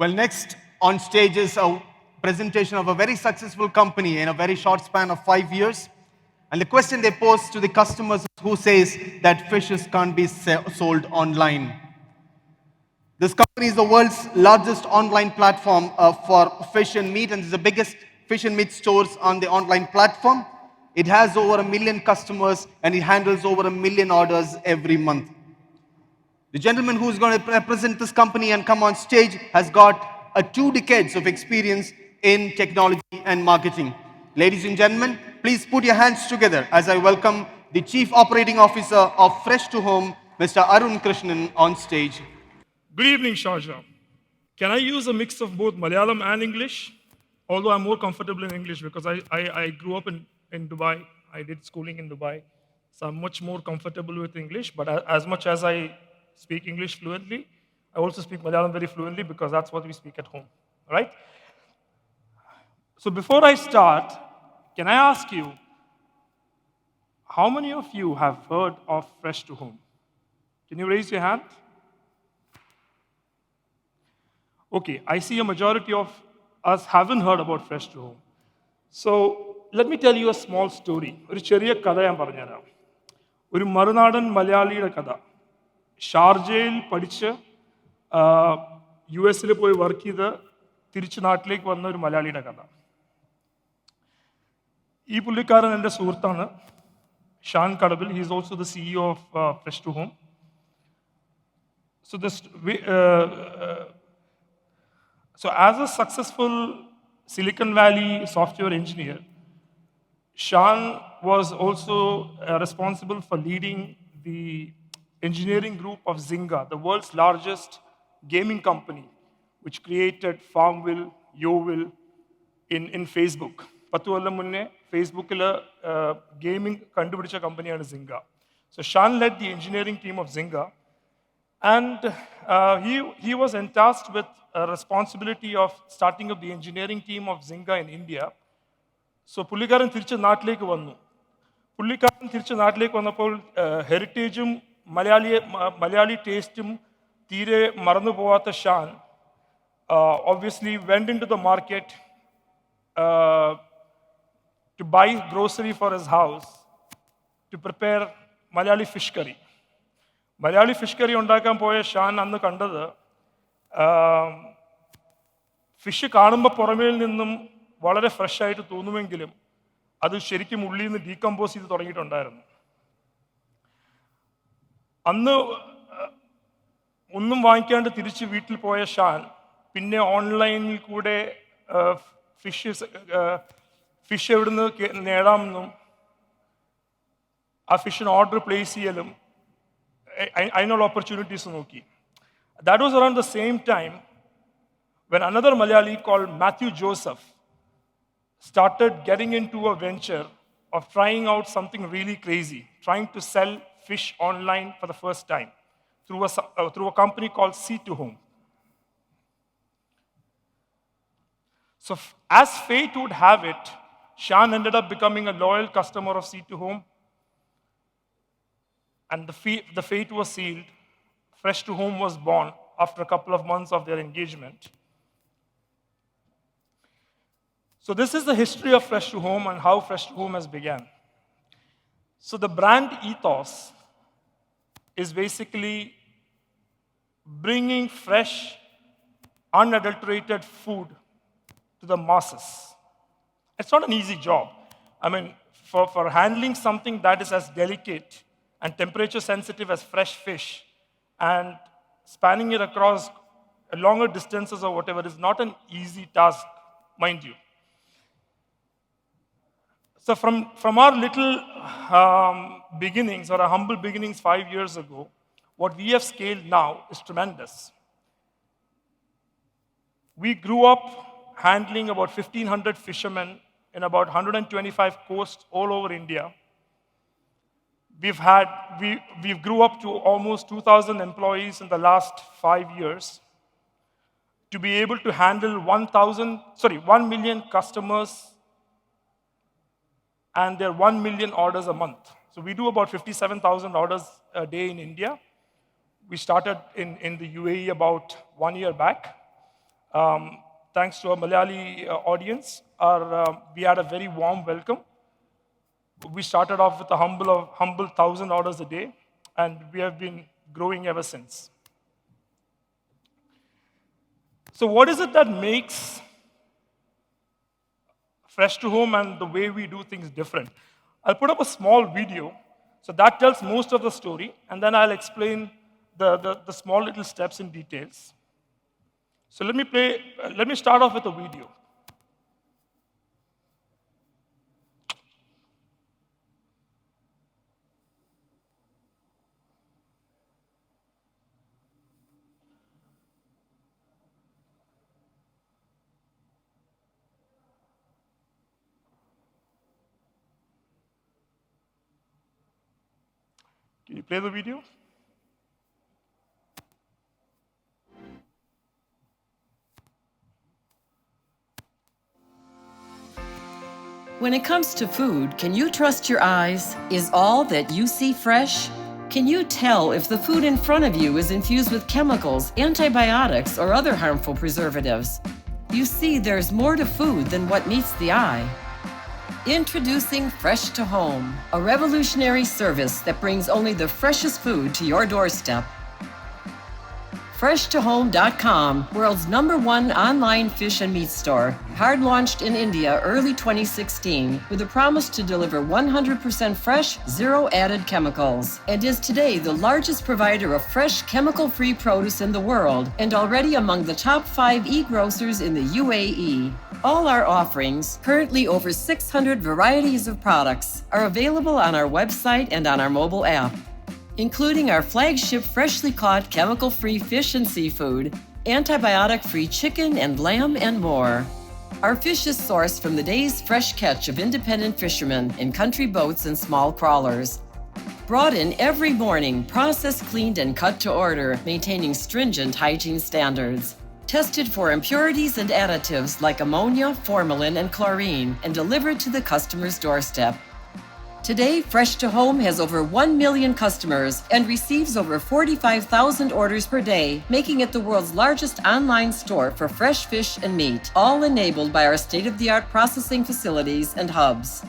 Well, next on stage is a presentation of a very successful company in a very short span of 5 years. And the question they pose to the customers who says that fishes can't be sold online. This company is the world's largest online platform for fish and meat, and is the biggest fish and meat stores on the online platform. It has over 1 million customers, and it handles over 1 million orders every month. The gentleman who's going to represent this company and come on stage has got 2 decades of experience in technology and marketing. Ladies and gentlemen, please put your hands together as I welcome the Chief Operating Officer of Fresh to Home, Mr. Arun Krishnan, on stage. Good evening, Sharjah. Can I use a mix of both Malayalam and English? Although I'm more comfortable in English because I grew up in Dubai. I did schooling in Dubai. So I'm much more comfortable with English. But as much as I speak English fluently, I also speak Malayalam very fluently because that's what we speak at home. All right? So before I start, can I ask you, how many of you have heard of Fresh to Home? Can you raise your hand? Okay, I see a majority of us haven't heard about Fresh to Home. So let me tell you a small story. ഒരു ചെറിയ കഥ ഞാൻ പറഞ്ഞുതരാം. ഒരു മറുനാടൻ മലയാളിയുടെ കഥ. ഷാർജയിൽ പഠിച്ച് യു എസിൽ പോയി വർക്ക് ചെയ്ത് തിരിച്ച് നാട്ടിലേക്ക് വന്ന ഒരു മലയാളിയുടെ കഥ. ഈ പുള്ളിക്കാരൻ എൻ്റെ സുഹൃത്താണ്, Shan Kadabil. He is also the CEO of Fresh to Home. So as a successful Silicon Valley software engineer, Shan was also responsible for leading the engineering group of Zynga, the world's largest gaming company, which created Farmville, Yoville in Facebook. 10 കൊല്ലം മുന്നേ ഫേസ്ബുക്കിൽ gaming കണ്ടുപിടിച്ച കമ്പനിയാണ് Zynga. So Shan led the engineering team of Zynga, and he was entrusted with a responsibility of starting up the engineering team of Zynga in India. So പുള്ളിക്കാരൻ തിരിച്ച് നാട്ടിലേക്ക് വന്നു. പുള്ളിക്കാരൻ തിരിച്ച് നാട്ടിലേക്ക് വന്നപ്പോൾ ഹെറിറ്റേജും മലയാളി ടേസ്റ്റും തീരെ മറന്നു പോവാത്ത Shaan obviously went into the market to buy grocery for his house to prepare Malayali fish curry. Malayali fish curry ഉണ്ടാക്കാൻ പോയ ഷാൻ അന്ന് കണ്ടത് ഫിഷ് കാണുമ്പോൾ പുറമേൽ നിന്നും വളരെ ഫ്രഷ് ആയിട്ട് തോന്നുമെങ്കിലും അത് ശരിക്കും ഉള്ളിൽ നിന്ന് ഡീകമ്പോസ് ചെയ്ത് തുടങ്ങിയിട്ടുണ്ടായിരുന്നു. അന്ന് ഒന്നും തിരിച്ച് വീട്ടിൽ പോയ ഷാൻ പിന്നെ ഓൺലൈനിൽ കൂടെ ഫിഷ് എവിടുന്ന് നേടാമെന്നും ആ ഫിഷിന് ഓർഡർ പ്ലേസ് ചെയ്യലും അതിനുള്ള ഓപ്പർച്യൂണിറ്റീസ് നോക്കി. That was around the same time when another Malayali called Matthew Joseph started getting into a venture of trying out something really crazy, trying to sell fish online for the first time through a company called C2Home. So as fate would have it, Shan ended up becoming a loyal customer of C2Home, and the fate was sealed. Fresh to Home was born after a couple of months of their engagement. So this is the history of Fresh to Home and how Fresh to Home has begun. So the brand ethos is basically bringing fresh, unadulterated food to the masses. It's not an easy job. I mean, for handling something that is as delicate and temperature sensitive as fresh fish and spanning it across longer distances or whatever is not an easy task, mind you. So from our little beginnings, or our humble beginnings 5 years ago, what we have scaled now is tremendous. We grew up handling about 1,500 fishermen in about 125 coasts all over India. We've grew up to almost 2,000 employees in the last 5 years to be able to handle 1 million customers and their 1 million orders a month. So we do about 57,000 orders a day in India. We started in the UAE about 1 year back. Thanks to our Malayali audience, we had a very warm welcome. We started off with a humble 1,000 orders a day, and we have been growing ever since. So what is it that makes Fresh to Home and the way we do things different? I'll put up a small video. So that tells most of the story, and then I'll explain the small little steps in details. So let me start off with a video. Can you play the video? When it comes to food, can you trust your eyes? Is all that you see fresh? Can you tell if the food in front of you is infused with chemicals, antibiotics, or other harmful preservatives? You see, there's more to food than what meets the eye. Introducing Fresh to Home, a revolutionary service that brings only the freshest food to your doorstep. FreshToHome.com, world's #1 online fish and meat store, hard launched in India early 2016 with a promise to deliver 100% fresh, zero added chemicals, and is today the largest provider of fresh, chemical-free produce in the world and already among the top 5 e-grocers in the UAE. All our offerings, currently over 600 varieties of products, are available on our website and on our mobile app, including our flagship freshly caught chemical-free fish and seafood, antibiotic-free chicken and lamb, and more. Our fish is sourced from the day's fresh catch of independent fishermen in country boats and small crawlers. Brought in every morning, processed, cleaned, and cut to order, maintaining stringent hygiene standards. Tested for impurities and additives like ammonia, formalin, and chlorine, and delivered to the customer's doorstep. Today, Fresh to Home has over 1 million customers and receives over 45,000 orders per day, making it the world's largest online store for fresh fish and meat, all enabled by our state-of-the-art processing facilities and hubs.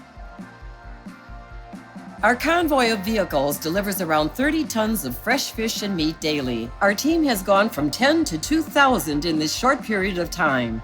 Our convoy of vehicles delivers around 30 tons of fresh fish and meat daily. Our team has gone from 10 to 2,000 in this short period of time.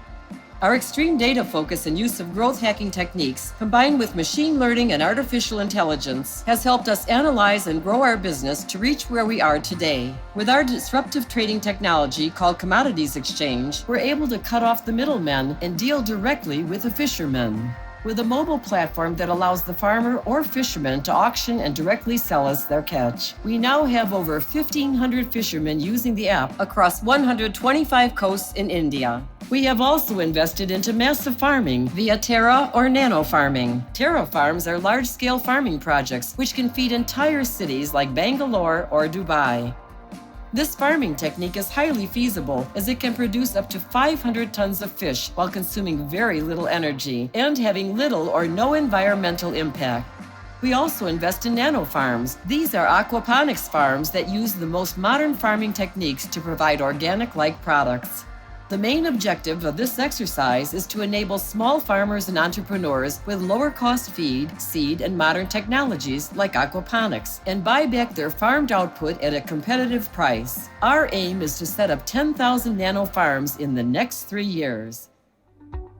Our extreme data focus and use of growth hacking techniques, combined with machine learning and artificial intelligence, has helped us analyze and grow our business to reach where we are today. With our disruptive trading technology called Commodities Exchange, we're able to cut off the middlemen and deal directly with the fishermen. With a mobile platform that allows the farmer or fisherman to auction and directly sell us their catch. We now have over 1,500 fishermen using the app across 125 coasts in India. We have also invested into massive farming via Terra or nano farming. Terra farms are large-scale farming projects which can feed entire cities like Bangalore or Dubai. This farming technique is highly feasible as it can produce up to 500 tons of fish while consuming very little energy and having little or no environmental impact. We also invest in nano farms. These are aquaponics farms that use the most modern farming techniques to provide organic-like products. The main objective of this exercise is to enable small farmers and entrepreneurs with lower cost feed, seed, and modern technologies like aquaponics and buy back their farmed output at a competitive price. Our aim is to set up 10,000 nano farms in the next 3 years.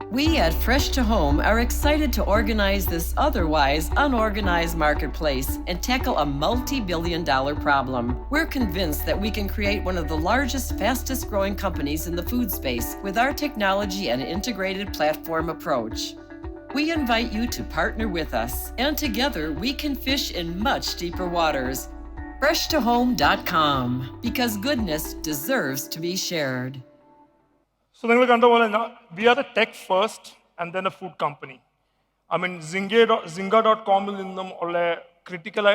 We at Fresh to Home are excited to organize this otherwise unorganized marketplace and tackle a multi-billion-dollar problem. We're convinced that we can create one of the largest, fastest-growing companies in the food space with our technology and integrated platform approach. We invite you to partner with us, and together we can fish in much deeper waters. FreshToHome.com, because goodness deserves to be shared. So we are a tech first and then a food company. I mean, Zynga.com is critical,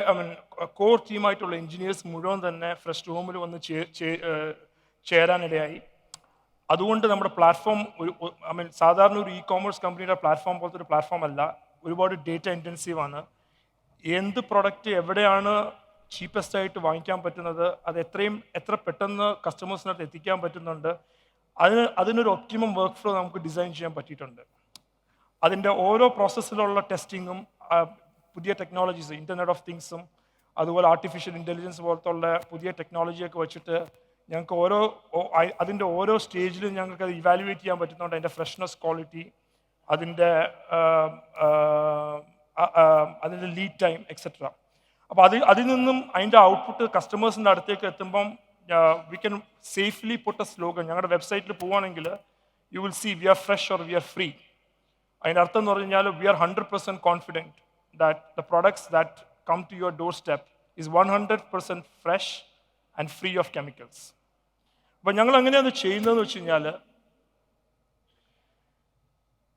core team engineers mudan Fresh to Home chair and അതുകൊണ്ട് നമ്മുടെ platform സാധാരണ ഒരു e-commerce കമ്പനിയുടെ platform പോലത്തെ ഒരു platform അല്ല, ഒരുപാട് data intensive ആണ്. എന്ത് പ്രൊഡക്റ്റ് എവിടെയാണ് ചീപ്പസ്റ്റ് ആയിട്ട് വാങ്ങിക്കാൻ പറ്റുന്നത്, അത് എത്ര പെട്ടെന്ന് കസ്റ്റമേഴ്സിനകത്ത് എത്തിക്കാൻ പറ്റുന്നുണ്ട്, അതിനൊരു ഒപ്റ്റിമം വർക്ക് ഫ്ലോ നമുക്ക് ഡിസൈൻ ചെയ്യാൻ പറ്റിയിട്ടുണ്ട്. അതിൻ്റെ ഓരോ പ്രോസസ്സിലുള്ള ടെസ്റ്റിങ്ങും പുതിയ ടെക്നോളജീസ്, ഇൻ്റർനെറ്റ് ഓഫ് തിങ്സും അതുപോലെ ആർട്ടിഫിഷ്യൽ ഇൻ്റലിജൻസ് പോലത്തുള്ള പുതിയ ടെക്നോളജിയൊക്കെ വെച്ചിട്ട് ഞങ്ങൾക്ക് അതിൻ്റെ ഓരോ സ്റ്റേജിലും ഞങ്ങൾക്ക് അത് ഇവാലുവേറ്റ് ചെയ്യാൻ പറ്റുന്നുണ്ട്. അതിൻ്റെ ഫ്രഷ്നെസ്, ക്വാളിറ്റി, അതിൻ്റെ ലീഡ് ടൈം എക്സെട്ര. അപ്പോൾ അതിൽ നിന്നും അതിൻ്റെ ഔട്ട്പുട്ട് കസ്റ്റമേഴ്സിൻ്റെ അടുത്തേക്ക് എത്തുമ്പം we can safely put a slogan. ഞങ്ങളുടെ വെബ്സൈറ്റിൽ പോവുകയാണെങ്കിൽ you will see we are fresh or we are free. അതിൻ്റെ അർത്ഥം എന്ന് പറഞ്ഞു കഴിഞ്ഞാൽ we are 100% confident that the products that come to your doorstep is 100% fresh and free of chemicals. അപ്പം ഞങ്ങൾ എങ്ങനെയാണ് ചെയ്യുന്നതെന്ന് വെച്ച് കഴിഞ്ഞാൽ,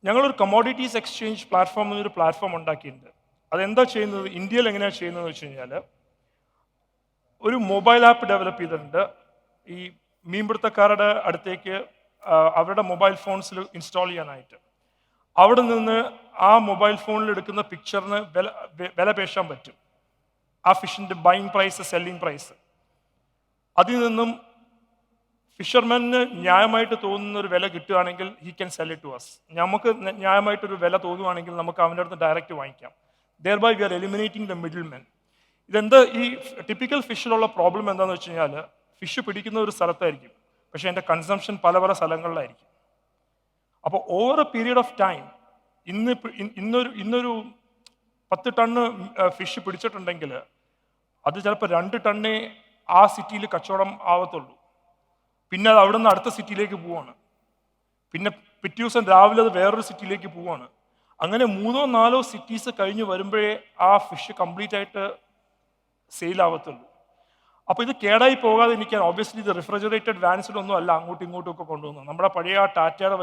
ഞങ്ങളൊരു കമ്മോഡിറ്റീസ് എക്സ്ചേഞ്ച് പ്ലാറ്റ്ഫോം എന്നൊരു പ്ലാറ്റ്ഫോം ഉണ്ടാക്കിയിട്ടുണ്ട്. അതെന്താ ചെയ്യുന്നത്, ഇന്ത്യയിൽ എങ്ങനെയാണ് ചെയ്യുന്നതെന്ന് വെച്ച് കഴിഞ്ഞാൽ, ഒരു മൊബൈൽ ആപ്പ് ഡെവലപ്പ് ചെയ്തിട്ടുണ്ട്. ഈ മീൻപിടുത്തക്കാരുടെ അടുത്തേക്ക് അവരുടെ മൊബൈൽ ഫോൺസിൽ ഇൻസ്റ്റാൾ ചെയ്യാനായിട്ട്. അവിടെ നിന്ന് ആ മൊബൈൽ ഫോണിൽ എടുക്കുന്ന പിക്ചറിന് വില പേശാൻ പറ്റും. ആ ഫിഷിൻ്റെ ബൈയിങ് പ്രൈസ്, സെല്ലിങ് പ്രൈസ്. അതിൽ നിന്നും ഫിഷർമാന് ന്യായമായിട്ട് തോന്നുന്ന ഒരു വില കിട്ടുകയാണെങ്കിൽ he can sell it to us. നമുക്ക് ന്യായമായിട്ടൊരു വില തോന്നുകയാണെങ്കിൽ നമുക്ക് അവൻ്റെ അടുത്ത് ഡയറക്റ്റ് വാങ്ങിക്കാം. Thereby we are eliminating the middlemen. ഇതെന്താ ഈ ടിപ്പിക്കൽ ഫിഷിലുള്ള പ്രോബ്ലം എന്താണെന്ന് വെച്ച് കഴിഞ്ഞാൽ, ഫിഷ് പിടിക്കുന്ന ഒരു സ്ഥലത്തായിരിക്കും, പക്ഷേ അതിൻ്റെ കൺസംഷൻ പല പല സ്ഥലങ്ങളിലായിരിക്കും. അപ്പോൾ over A period of time ഇന്നൊരു 10 ടണ്ണ് ഫിഷ് പിടിച്ചിട്ടുണ്ടെങ്കിൽ അത് ചിലപ്പോൾ 2 ടണ്ണേ ആ സിറ്റിയിൽ കച്ചവടം ആവത്തുള്ളൂ. പിന്നെ അത് അവിടെ നിന്ന് അടുത്ത സിറ്റിയിലേക്ക് പോവാണ്. പിന്നെ പിറ്റേ ദിവസം രാവിലെ അത് വേറൊരു സിറ്റിയിലേക്ക് പോവാണ്. അങ്ങനെ 3-4 സിറ്റീസ് കഴിഞ്ഞ് വരുമ്പോഴേ ആ ഫിഷ് കംപ്ലീറ്റ് ആയിട്ട് സെയിൽ ആവത്തുള്ളൂ. അപ്പോൾ ഇത് കേടായി പോകാതെ ഇരിക്കാൻ ഓബ്വിയസ്ലി ഇത് റിഫ്രിജറേറ്റഡ് വാൻസിലൊന്നും അല്ല അങ്ങോട്ടും ഇങ്ങോട്ടും ഒക്കെ കൊണ്ടുപോകുന്നത്. നമ്മുടെ പഴയ ആ ടാറ്റയുടെ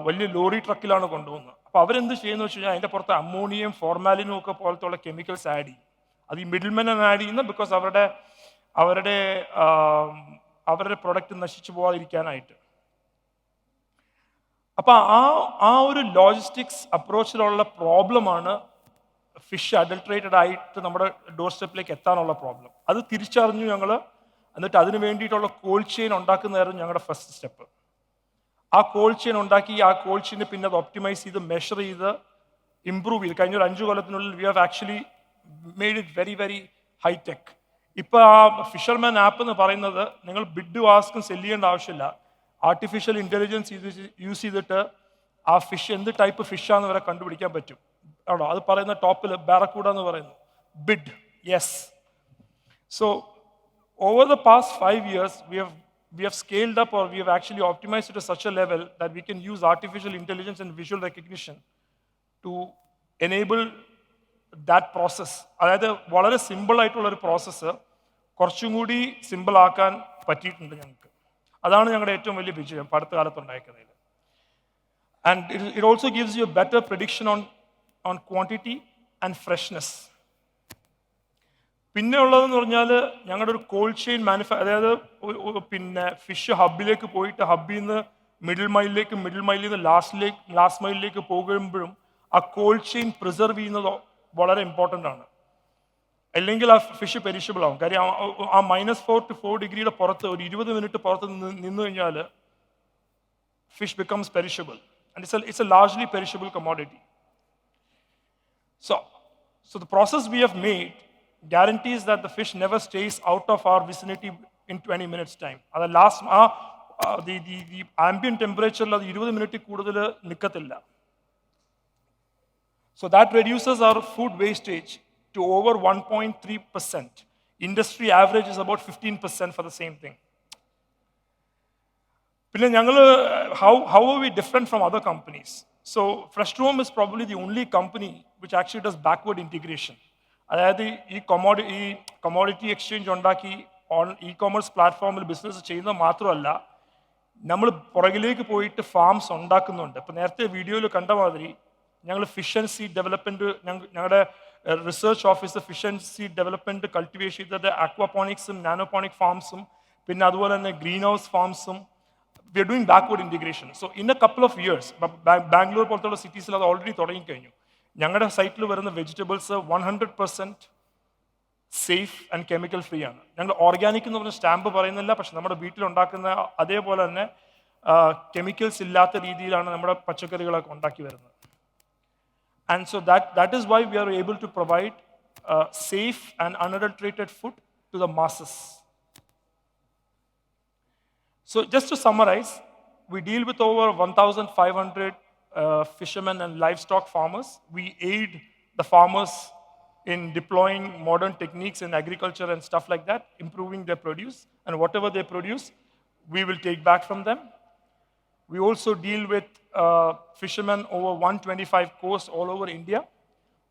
വലിയ ലോറി ട്രക്കിലാണ് കൊണ്ടുപോകുന്നത്. അപ്പോൾ അവരെന്ത് ചെയ്യുന്നത് വെച്ച് കഴിഞ്ഞാൽ അതിൻ്റെ പുറത്ത് അമോണിയം, ഫോർമാലിനും ഒക്കെ പോലത്തുള്ള കെമിക്കൽസ് ആഡ് ചെയ്യും. അത് ഈ മിഡിൽമെനാണ് ആഡ് ചെയ്യുന്നത്, ബിക്കോസ് അവരുടെ പ്രൊഡക്റ്റ് നശിച്ചു പോകാതിരിക്കാനായിട്ട്. അപ്പം ആ ഒരു ലോജിസ്റ്റിക്സ് അപ്രോച്ചിലുള്ള പ്രോബ്ലമാണ് ഫിഷ് അഡൾട്രേറ്റഡ് ആയിട്ട് നമ്മുടെ ഡോർ സ്റ്റെപ്പിലേക്ക് എത്താനുള്ള പ്രോബ്ലം. അത് തിരിച്ചറിഞ്ഞു ഞങ്ങൾ. എന്നിട്ട് അതിന് വേണ്ടിയിട്ടുള്ള കോൾഡ് ചെയിൻ ഉണ്ടാക്കുന്നതായിരുന്നു ഞങ്ങളുടെ ഫസ്റ്റ് സ്റ്റെപ്പ്. ആ കോൾഡ് ചെയിൻ ഉണ്ടാക്കി, ആ കോൾഡ് ചെയിനെ പിന്നെ അത് ഒപ്റ്റിമൈസ് ചെയ്ത് മെഷർ ചെയ്ത് ഇംപ്രൂവ് ചെയ്ത് കഴിഞ്ഞ ഒരു 5 കൊല്ലത്തിനുള്ളിൽ we have actually made it very very hi-tech. ഇപ്പോൾ ആ ഫിഷർമാൻ ആപ്പ് എന്ന് പറയുന്നത് നിങ്ങൾ ബിഡ് വാസ്കും സെല് ചെയ്യേണ്ട ആവശ്യമില്ല. ആർട്ടിഫിഷ്യൽ ഇൻ്റലിജൻസ് യൂസ് ചെയ്തിട്ട് ആ ഫിഷ് എന്ത് ടൈപ്പ് ഫിഷാന്ന് വരെ കണ്ടുപിടിക്കാൻ പറ്റും. ആണോ അത് പറയുന്ന ടോപ്പിൽ ബാരക്കൂഡ എന്ന് പറയുന്നു. Bid yes. So over the past 5 years we have scaled up, or we have actually optimized it to such a level that we can use artificial intelligence and visual recognition to enable that process. അതായത് വളരെ simple ആയിട്ടുള്ളൊരു process കുറച്ചും കൂടി simple ആക്കാൻ പറ്റിയിട്ടുണ്ട് ഞങ്ങൾക്ക്. അതാണ് ഞങ്ങളുടെ ഏറ്റവും വലിയ വിജയം അടുത്ത കാലത്ത് ഉണ്ടായിരിക്കുന്നതിൽ. And it also gives you a better prediction on quantity and freshness. പിന്നെ ഉള്ളതെന്ന് പറഞ്ഞാൽ ഞങ്ങളുടെ ഒരു കോൾഡ് ചെയിൻ അതായത് പിന്നെ ഫിഷ് ഹബിലേക്ക് പോയിട്ട് ഹബിൽ നിന്ന് മിഡിൽ മൈലിൽ നിന്ന് ലാസ്റ്റ് മൈലിലേക്ക് പോകുമ്പോഴും ആ കോൾഡ് ചെയിൻ പ്രിസർവ് ചെയ്യുന്നത് വളരെ ഇമ്പോർട്ടൻ്റ് ആണ്. അല്ലെങ്കിൽ ആ ഫിഷ് പെരിഷബിൾ ആവും. കാര്യം ആ -4 to 4 ഡിഗ്രിയുടെ പുറത്ത് ഒരു 20 മിനിറ്റ് പുറത്ത് നിന്ന് കഴിഞ്ഞാൽ fish becomes perishable, and it's a largely perishable commodity. So the process we have made guarantees that the fish never stays out of our vicinity in 20 minutes time. The ambient temperature അത് 20 minute കൂടുതൽ നിൽക്കത്തില്ല. So that reduces our food wastage to over 1.3%. Industry average is about 15% for the same thing. പിന്നെ ഞങ്ങൾ how are we different from other companies? So Freshroom is probably the only company which actually does backward integration. അതായത് ഈ commodity exchange ഉണ്ടാക്കി e-commerce പ്ലാറ്റ്ഫോമിൽ business ചെയ്യുന്നത് മാത്രമല്ല, നമ്മൾ പുറകിലേക്ക് പോയിട്ട് ഫാംസ് ഉണ്ടാക്കുന്നുണ്ട്. ഇപ്പം നേരത്തെ വീഡിയോയിൽ കണ്ട മാതിരി ഞങ്ങൾ ഫിഷ് ആൻഡ് സീഡ് ഡെവലപ്മെൻറ്റ്, ഞങ്ങളുടെ research office fish and seed development cultivate ചെയ്തത് അക്വാപോണിക്സും നാനോപോണിക് ഫാംസും പിന്നെ അതുപോലെ തന്നെ ഗ്രീൻ ഹൗസ് ഫാംസും we are doing backward integration. So in a couple of years Bangalore പോലത്തുള്ള സിറ്റീസിൽ അത് ഓൾറെഡി തുടങ്ങിക്കഴിഞ്ഞു. ഞങ്ങളുടെ സൈറ്റിൽ വരുന്ന vegetables 100% safe and chemical free ആണ്. ഞങ്ങൾ ഓർഗാനിക് എന്ന് പറഞ്ഞ സ്റ്റാമ്പ് പറയുന്നില്ല, പക്ഷെ നമ്മുടെ വീട്ടിലുണ്ടാക്കുന്ന അതേപോലെ തന്നെ കെമിക്കൽസ് ഇല്ലാത്ത രീതിയിലാണ് നമ്മുടെ പച്ചക്കറികളൊക്കെ ഉണ്ടാക്കി വരുന്നത്. And so that is why we are able to provide safe and unadulterated food to the masses. So just to summarize, we deal with over 1,500 fishermen and livestock farmers. We aid the farmers in deploying modern techniques in agriculture and stuff like that, improving their produce, and whatever they produce, we will take back from them. We also deal with fishermen over 125 coasts all over India.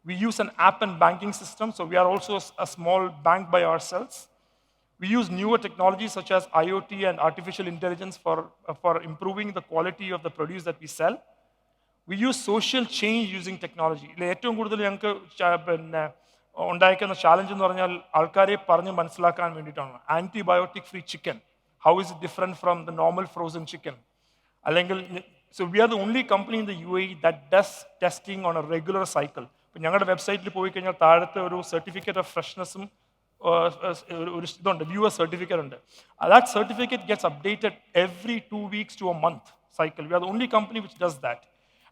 We use an app and banking system, so we are also a small bank by ourselves. We use newer technologies such as IoT and artificial intelligence for improving the quality of the produce that we sell. We use social change using technology. ഏറ്റവും കൂടുതൽ ഞങ്ങൾക്ക് പിന്നെ ഉണ്ടായിരിക്കുന്ന challenge എന്ന് പറഞ്ഞാൽ ആൾക്കാരെ പറഞ്ഞ് മനസ്സിലാക്കാൻ വേണ്ടിയിട്ടാണ്. Antibiotic free chicken, how is it different from the normal frozen chicken? അല്ലെങ്കിൽ so we are the only company in the UAE that does testing on a regular cycle. ഇപ്പം ഞങ്ങളുടെ വെബ്സൈറ്റിൽ പോയി കഴിഞ്ഞാൽ താഴത്തെ ഒരു സർട്ടിഫിക്കറ്റ് ഓഫ് ഫ്രഷ്നെസ്സും ഒരു ഇതുണ്ട്, വ്യൂവർ സർട്ടിഫിക്കറ്റ് ഉണ്ട്. That certificate gets updated every 2 weeks to a month cycle. We are the only company which does that.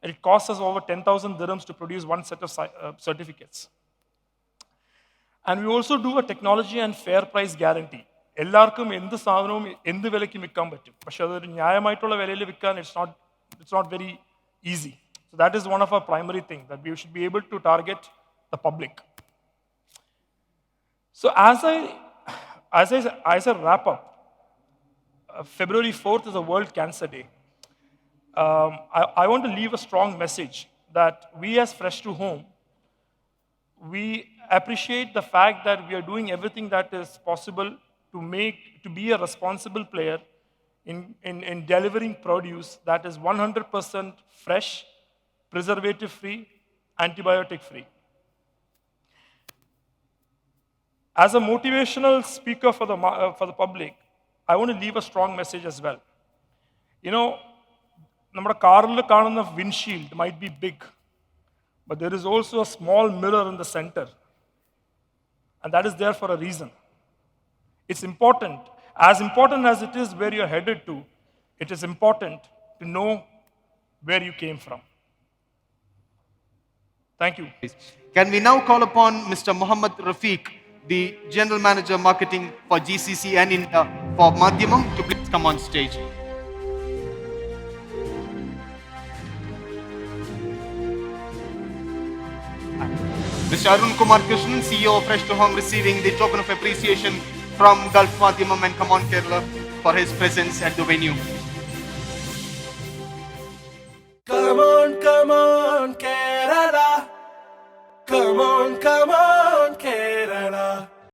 And it costs us over 10,000 dirhams to produce one set of certificates. And we also do a technology and fair price guarantee. എല്ലാവർക്കും എന്ത് സാധനവും എന്ത് വിലയ്ക്ക് വിൽക്കാൻ പറ്റും, പക്ഷെ അതൊരു ന്യായമായിട്ടുള്ള വിലയിൽ വിൽക്കാൻ it's not very easy. So that is one of our primary things, that we should be able to target the public. So as I wrap up, February 4th is a World Cancer Day. I want to leave a strong message that we as Fresh to Home, we appreciate the fact that we are doing everything that is possible to be a responsible player in delivering produce that is 100% fresh, preservative free, antibiotic free. As a motivational speaker for the public, I want to leave a strong message as well. You know, നമ്മുടെ കാറിൽ കാണുന്ന windshield might be big, but there is also a small mirror in the center, and that is there for a reason. It's important as it is where you're headed to, it is important to know where you came from. Thank you. Can we now call upon Mr. Muhammad Rafiq, the General Manager Marketing for GCC and India for Madhyamam, to please come on stage. Mr. Arun Krishnan, CEO of Fresh to Home, receiving the token of appreciation from Gulf Madhyamam and Come On Kerala for his presence at the venue. Come on, Kerala. Come on,